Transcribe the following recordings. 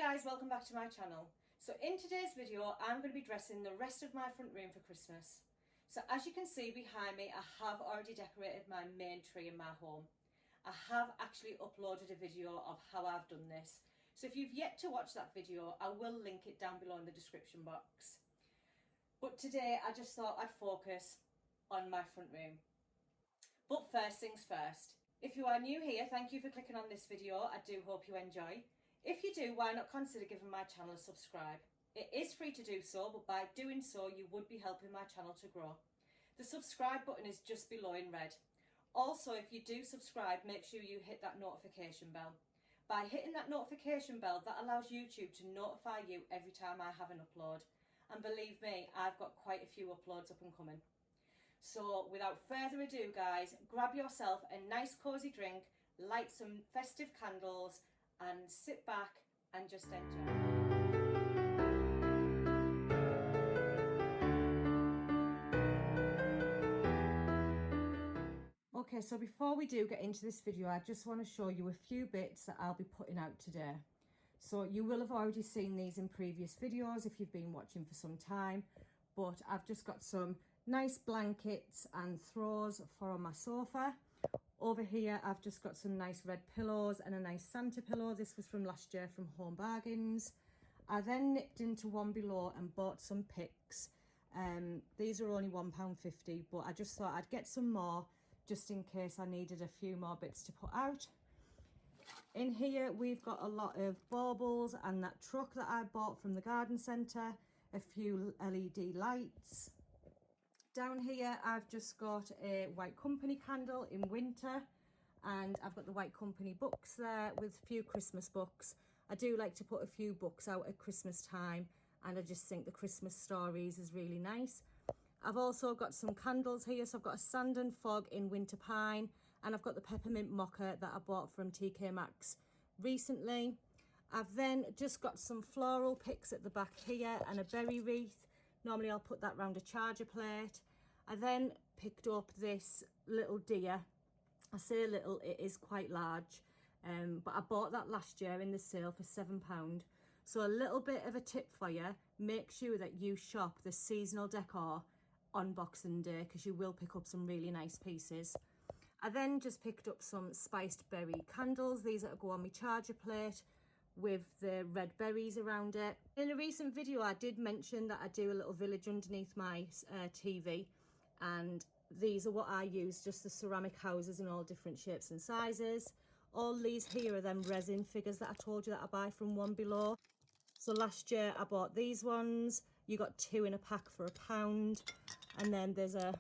guys, welcome back to my channel. So in today's video I'm going to be dressing the rest of my front room for Christmas. So as you can see behind me, I have already decorated my main tree in my home. I have actually uploaded a video of how I've done this. So if you've yet to watch that video, I will link it down below in the description box. But today I just thought I'd focus on my front room. But first things first. If you are new here, thank you for clicking on this video. I do hope you enjoy. If you do, why not consider giving my channel a subscribe? It is free to do so, but by doing so, you would be helping my channel to grow. The subscribe button is just below in red. Also, if you do subscribe, make sure you hit that notification bell. By hitting that notification bell, that allows YouTube to notify you every time I have an upload. And believe me, I've got quite a few uploads up and coming. So without further ado, guys, grab yourself a nice cozy drink, light some festive candles, and sit back and just enjoy. Okay, so before we do get into this video, I just want to show you a few bits that I'll be putting out today. So you will have already seen these in previous videos if you've been watching for some time, but I've just got some nice blankets and throws for on my sofa. Over here, I've just got some nice red pillows and a nice Santa pillow. This was from last year from Home Bargains. I then nipped into One Below and bought some picks. These are only £1.50, but I just thought I'd get some more just in case I needed a few more bits to put out. In here, we've got a lot of baubles and that truck that I bought from the garden centre, a few LED lights. Down here, I've just got a White Company candle in winter, and I've got the White Company books there with a few Christmas books. I do like to put a few books out at Christmas time, and I just think the Christmas stories is really nice. I've also got some candles here, so I've got a Sand and Fog in Winter Pine, and I've got the Peppermint Mocha that I bought from TK Maxx recently. I've then just got some floral picks at the back here and a berry wreath. Normally I'll put that round a charger plate. I then picked up this little deer. I say little, it is quite large, but I bought that last year in the sale for £7. So a little bit of a tip for you, make sure that you shop the seasonal decor on Boxing Day, because you will pick up some really nice pieces. I then just picked up some spiced berry candles. These that go on my charger plate with the red berries around it. In a recent video I did mention that I do a little village underneath my TV, and these are what I use, just the ceramic houses in all different shapes and sizes. All these here are them resin figures that I told you that I buy from One Below. So last year I bought these ones. You got 2 in a pack for £1, and then there's a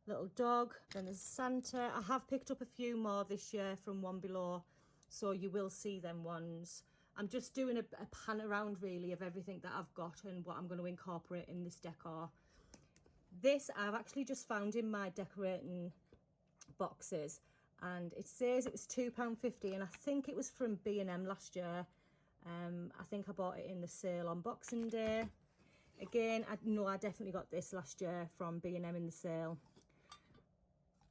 little dog, then there's Santa. I have picked up a few more this year from One Below, so you will see them ones. I'm just doing a pan around really of everything that I've got and what I'm going to incorporate in this decor. This I've actually just found in my decorating boxes, and it says it was £2.50, and I think it was from B&M last year. I think I bought it in the sale on Boxing Day. Again, I know I definitely got this last year from B&M in the sale.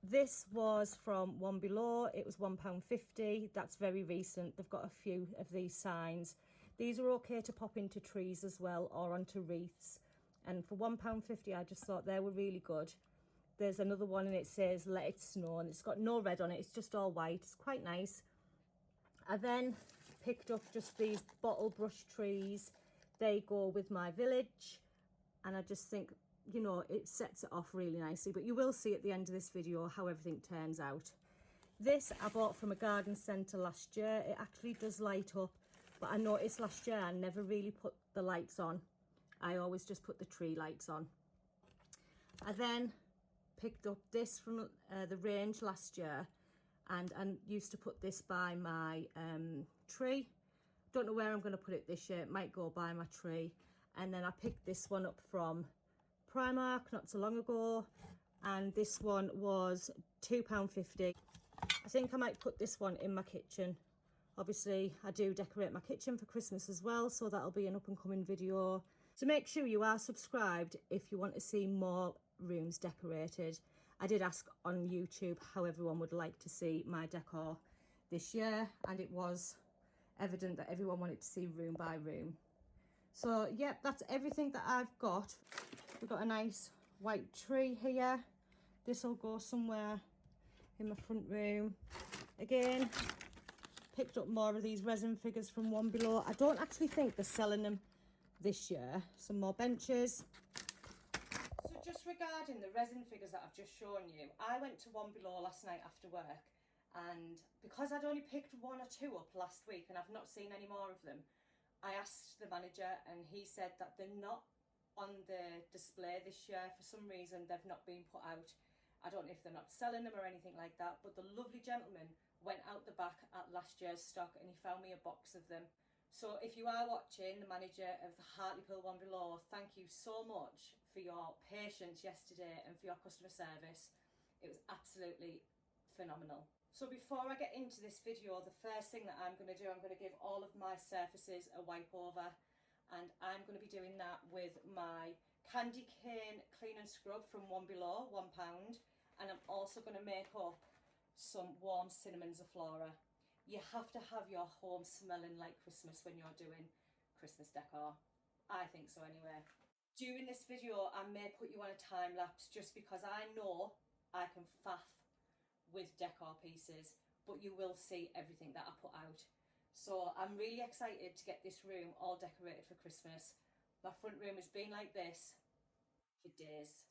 This was from One Below. It was £1.50. That's very recent. They've got a few of these signs. These are okay to pop into trees as well, or onto wreaths. And for £1.50, I just thought they were really good. There's another one and it says "Let It Snow," and it's got no red on it. It's just all white. It's quite nice. I then picked up just these bottle brush trees. They go with my village, and I just think, you know, it sets it off really nicely. But you will see at the end of this video how everything turns out. This I bought from a garden centre last year. It actually does light up, but I noticed last year I never really put the lights on. I always just put the tree lights on. I then picked up this from the range last year, and I used to put this by my tree. Don't know where I'm going to put it this year. It might go by my tree. And then I picked this one up from Primark not so long ago, and this one was £2.50. I think I might put this one in my kitchen. Obviously I do decorate my kitchen for Christmas as well, so that'll be an up and coming video. So make sure you are subscribed if you want to see more rooms decorated. I did ask on YouTube how everyone would like to see my decor this year, and it was evident that everyone wanted to see room by room. So yep, that's everything that I've got. We've got a nice white tree here. This will go somewhere in my front room. Again, picked up more of these resin figures from One Below. I don't actually think they're selling them this year. Some more benches. So just regarding the resin figures that I've just shown you, I went to One Below last night after work, and because I'd only picked 1 or 2 up last week and I've not seen any more of them, I asked the manager and he said that they're not on the display this year. For some reason they've not been put out. I don't know if they're not selling them or anything like that, but the lovely gentleman went out the back at last year's stock and he found me a box of them. So if you are watching, the manager of the Hartlepool One Below, thank you so much for your patience yesterday and for your customer service. It was absolutely phenomenal. So before I get into this video, the first thing that I'm going to do, I'm going to give all of my surfaces a wipe over, and I'm going to be doing that with my candy cane clean and scrub from One Below, £1, and I'm also going to make up some warm cinnamon Zaflora. You have to have your home smelling like Christmas when you're doing Christmas decor. I think so anyway. During this video, I may put you on a time lapse just because I know I can faff with decor pieces, but you will see everything that I put out. So I'm really excited to get this room all decorated for Christmas. My front room has been like this for days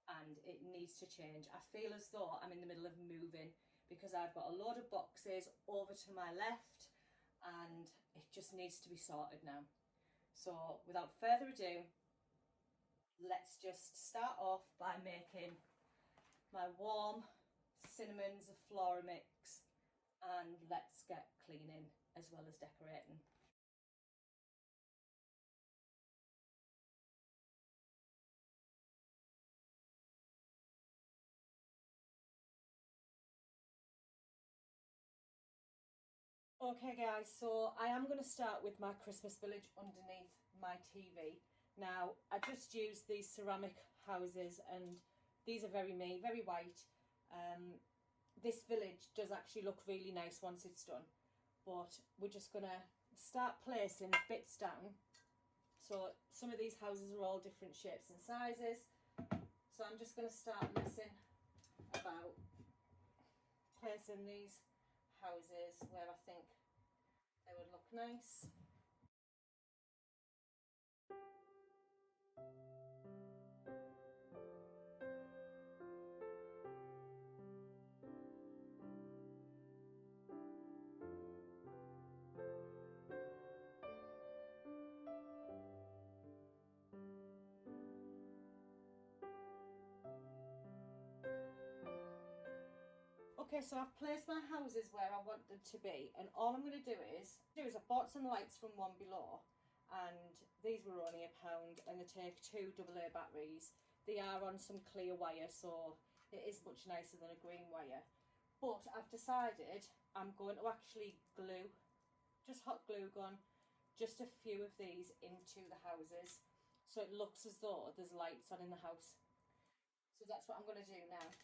and it needs to change. I feel as though I'm in the middle of moving because I've got a load of boxes over to my left and it just needs to be sorted now. So without further ado, let's just start off by making my warm cinnamon Zaflora mix and let's get cleaning as well as decorating. Okay guys, so I am going to start with my Christmas village underneath my TV. Now I just used these ceramic houses and these are very me, very white. This village does actually look really nice once it's done, but we're just going to start placing bits down. So some of these houses are all different shapes and sizes, so I'm just going to start messing about placing these houses where I think they would look nice. Okay, so I've placed my houses where I want them to be, and all I'm going to do is I've bought some lights from One Below, and these were only £1, and they take 2 AA batteries. They are on some clear wire, so it is much nicer than a green wire. But I've decided I'm going to actually glue, just hot glue gun, just a few of these into the houses, so it looks as though there's lights on in the house. So that's what I'm going to do now.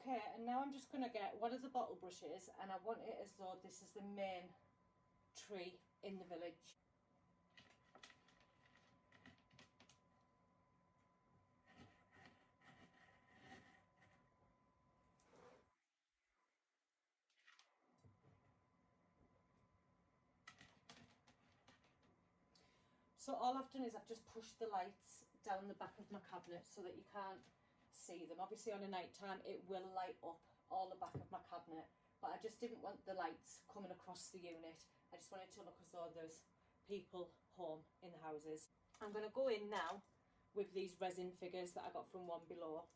Okay, and now I'm just going to get one of the bottle brushes and I want it as though this is the main tree in the village. So all I've done is I've just pushed the lights down the back of my cabinet so that you can't see them. Obviously on a night time it will light up all the back of my cabinet, but I just didn't want the lights coming across the unit. I just wanted to look as though there's people home in the houses. I'm going to go in now with these resin figures that I got from One Below.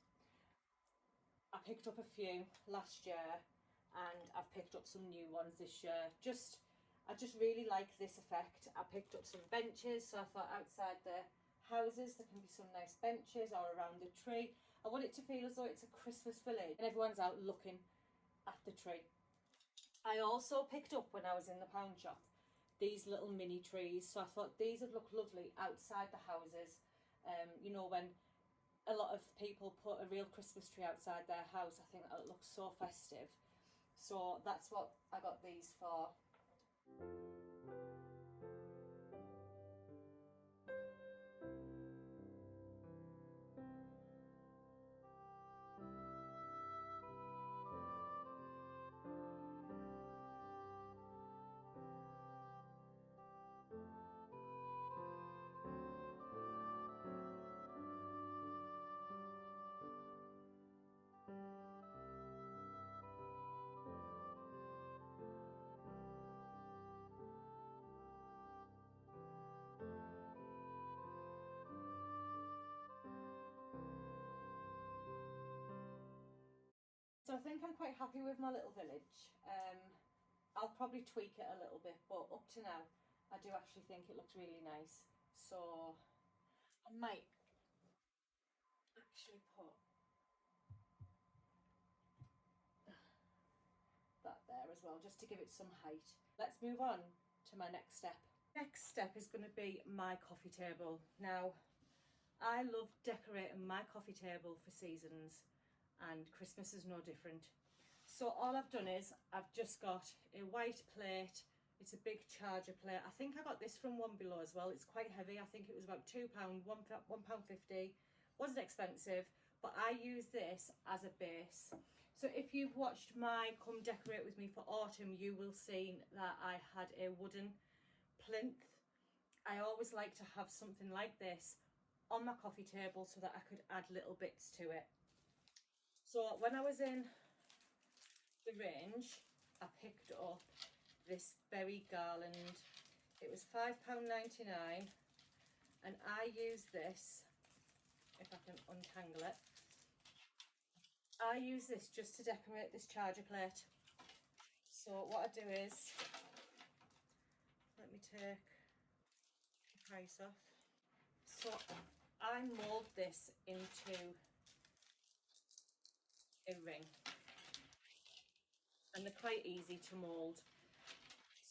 I picked up a few last year and I've picked up some new ones this year. I just really like this effect. I picked up some benches, so I thought outside the houses there can be some nice benches, or around the tree. I want it to feel as though it's a Christmas village and everyone's out looking at the tree. I also picked up, when I was in the pound shop, these little mini trees, so I thought these would look lovely outside the houses. You know, when a lot of people put a real Christmas tree outside their house, I think that looks so festive. So that's what I got these for. So I think I'm quite happy with my little village. I'll probably tweak it a little bit, but up to now, I do actually think it looks really nice. So I might actually put that there as well, just to give it some height. Let's move on to my next step. Next step is going to be my coffee table. Now, I love decorating my coffee table for seasons, and Christmas is no different. So all I've done is I've just got a white plate. It's a big charger plate. I think I got this from One Below as well. It's quite heavy. I think it was about £2, £1.50. Wasn't expensive, but I use this as a base. So if you've watched my Come Decorate With Me for Autumn, you will see that I had a wooden plinth. I always like to have something like this on my coffee table so that I could add little bits to it. So when I was in the range, I picked up this berry garland. It was £5.99, and I use this, if I can untangle it, I use this just to decorate this charger plate. So what I do is, let me take the price off. So I mould this into a ring, and they're quite easy to mould.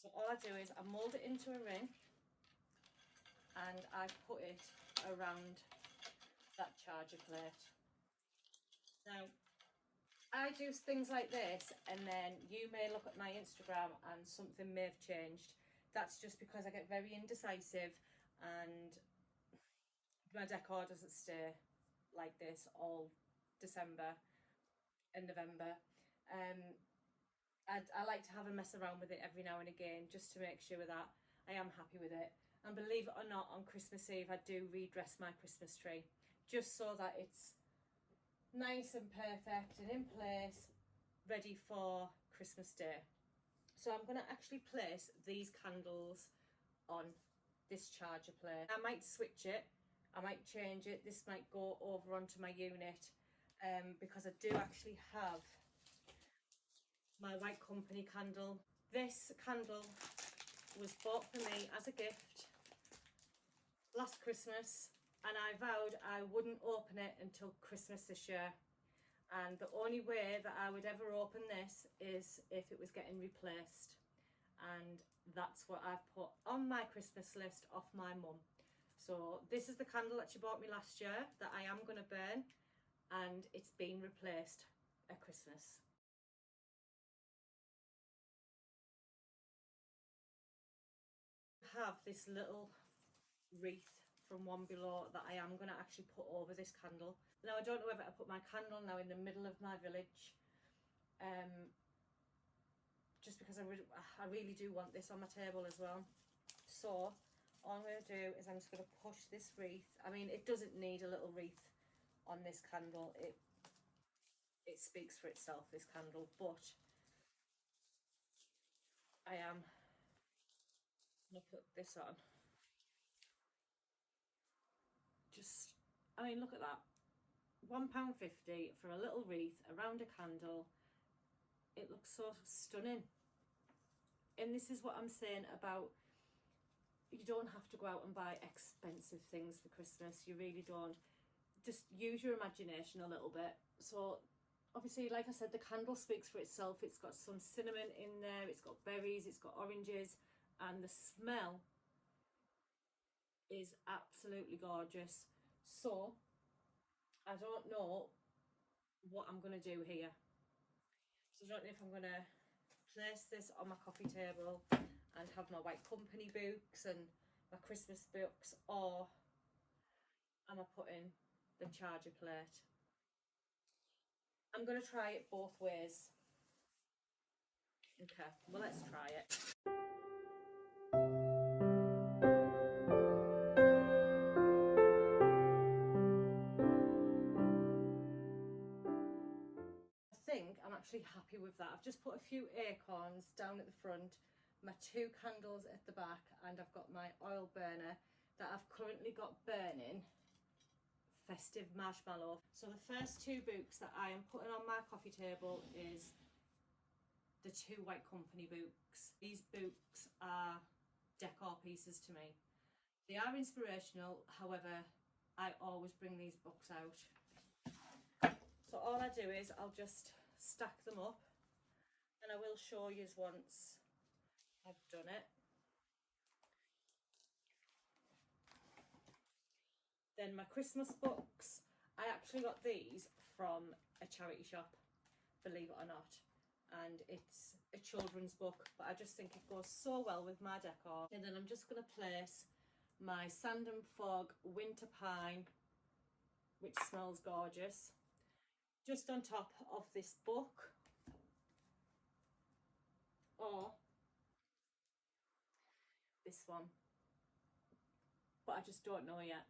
So all I do is I mould it into a ring and I put it around that charger plate. Now, I do things like this, and then you may look at my Instagram and something may have changed. That's just because I get very indecisive and my decor doesn't stay like this all December and November. I like to have a mess around with it every now and again, just to make sure that I am happy with it. And believe it or not, on Christmas Eve I do redress my Christmas tree, just so that it's nice and perfect and in place, ready for Christmas Day. So I'm going to actually place these candles on this charger plate. I might switch it, I might change it, this might go over onto my unit, because I do actually have my White Company candle. This candle was bought for me as a gift last Christmas, and I vowed I wouldn't open it until Christmas this year. And the only way that I would ever open this is if it was getting replaced. And that's what I've put on my Christmas list off my mum. So this is the candle that she bought me last year that I am going to burn, and it's been replaced at Christmas. I have this little wreath from One Below that I am going to actually put over this candle. Now I don't know whether I put my candle now in the middle of my village, just because I really do want this on my table as well. So all I'm going to do is I'm just going to push this wreath. I mean, it doesn't need a little wreath on this candle. It speaks for itself, this candle, but I am going to put this on. Just, I mean, look at that. £1.50 for a little wreath around a candle. It looks so stunning. And this is what I'm saying about, you don't have to go out and buy expensive things for Christmas. You really don't. Just use your imagination a little bit. So obviously, like I said, the candle speaks for itself. It's got some cinnamon in there, it's got berries, it's got oranges, and the smell is absolutely gorgeous. So I don't know what I'm going to do here. So I don't know if I'm going to place this on my coffee table and have my white company books and my Christmas books, or am I putting the charger plate? I'm going to try it both ways. Okay, well, let's try it. I think I'm actually happy with that. I've just put a few acorns down at the front, my 2 candles at the back, and I've got my oil burner that I've currently got burning festive marshmallow. So the first 2 books that I am putting on my coffee table is the 2 White Company books. These books are decor pieces to me. They are inspirational, however, I always bring these books out. So all I do is I'll just stack them up, and I will show you once I've done it. Then my Christmas books, I actually got these from a charity shop, believe it or not. And it's a children's book, but I just think it goes so well with my decor. And then I'm just going to place my Sand and Fog Winter Pine, which smells gorgeous, just on top of this book, or this one, but I just don't know yet.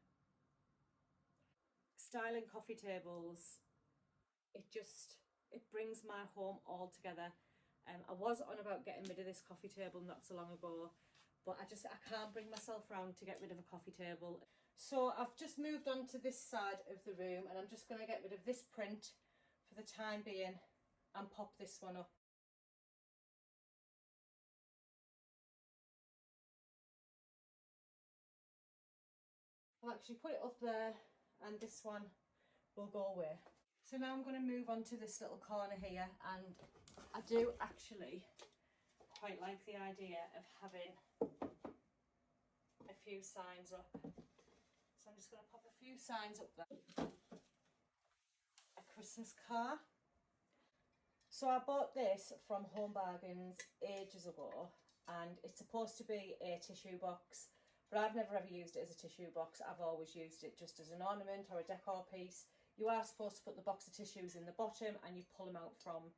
Styling coffee tables, it brings my home all together. I was on about getting rid of this coffee table not so long ago, but I can't bring myself around to get rid of a coffee table. So I've just moved on to this side of the room, and I'm just going to get rid of this print for the time being and pop this one up. I'll actually put it up there, and this one will go away. So now I'm going to move on to this little corner here, and I do actually quite like the idea of having a few signs up. So I'm just going to pop a few signs up there. A Christmas car. So I bought this from Home Bargains ages ago, and it's supposed to be a tissue box, but I've never ever used it as a tissue box. I've always used it just as an ornament or a decor piece. You are supposed to put the box of tissues in the bottom and you pull them out from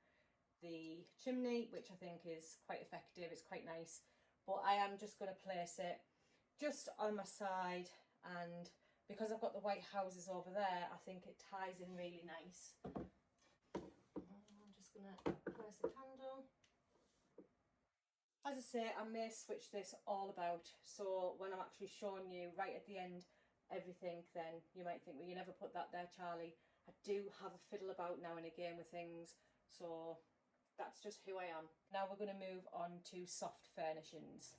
the chimney, which I think is quite effective. It's quite nice, but I am just going to place it just on my side, and because I've got the white houses over there, I think it ties in really nice. I'm just going to place a candle. As I say, I may switch this all about, so when I'm actually showing you right at the end everything, then you might think, well, you never put that there, Charlie. I do have a fiddle about now and again with things, so that's just who I am. Now we're going to move on to soft furnishings.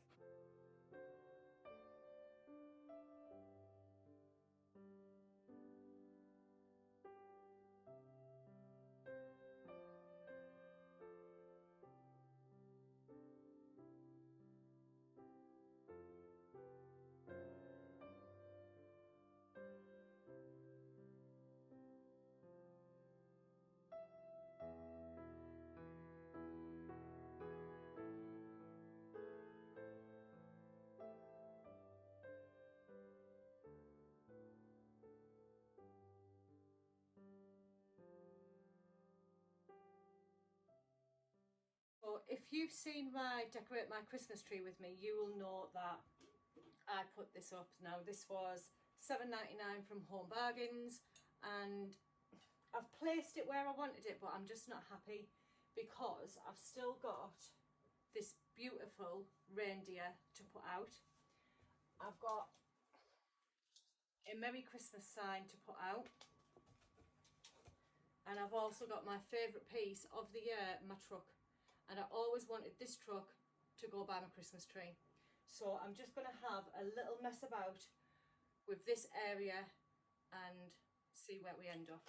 So if you've seen my Decorate My Christmas Tree with me, you will know that I put this up. Now this was $7.99 from Home Bargains, and I've placed it where I wanted it, but I'm just not happy because I've still got this beautiful reindeer to put out. I've got a Merry Christmas sign to put out. And I've also got my favourite piece of the year, my truck. And I always wanted this truck to go by my Christmas tree. So I'm just going to have a little mess about with this area and see where we end up.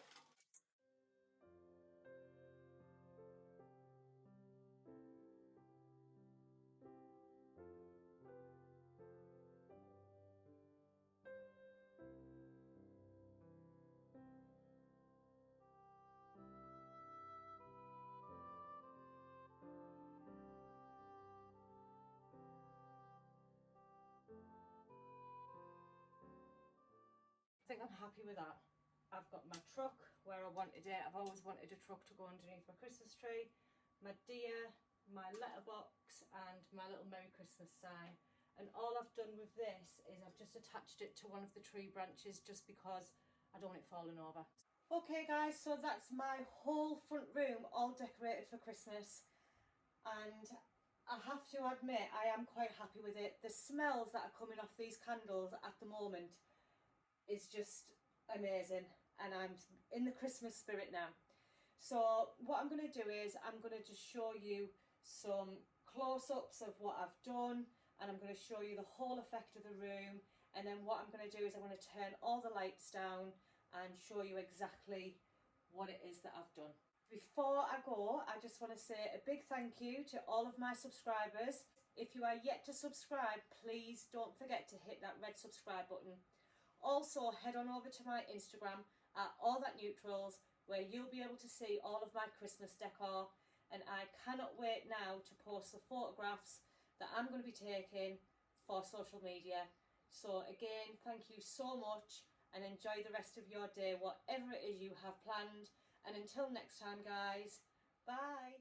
I think I'm happy with that. I've got my truck where I wanted it. I've always wanted a truck to go underneath my Christmas tree, my deer, my letterbox and my little Merry Christmas sign. And all I've done with this is I've just attached it to one of the tree branches just because I don't want it falling over. Okay guys, so that's my whole front room all decorated for Christmas, and I have to admit I am quite happy with it. The smells that are coming off these candles at the moment is just amazing, and I'm in the Christmas spirit now. So what I'm going to do is I'm going to just show you some close-ups of what I've done, and I'm going to show you the whole effect of the room, and then what I'm going to do is I'm going to turn all the lights down and show you exactly what it is that I've done. Before I go, I just want to say a big thank you to all of my subscribers. If you are yet to subscribe, please don't forget to hit that red subscribe button. Also, head on over to my Instagram at allthatneutrals, where you'll be able to see all of my Christmas decor, and I cannot wait now to post the photographs that I'm going to be taking for social media. So again, thank you so much, and enjoy the rest of your day, whatever it is you have planned. And until next time guys, bye.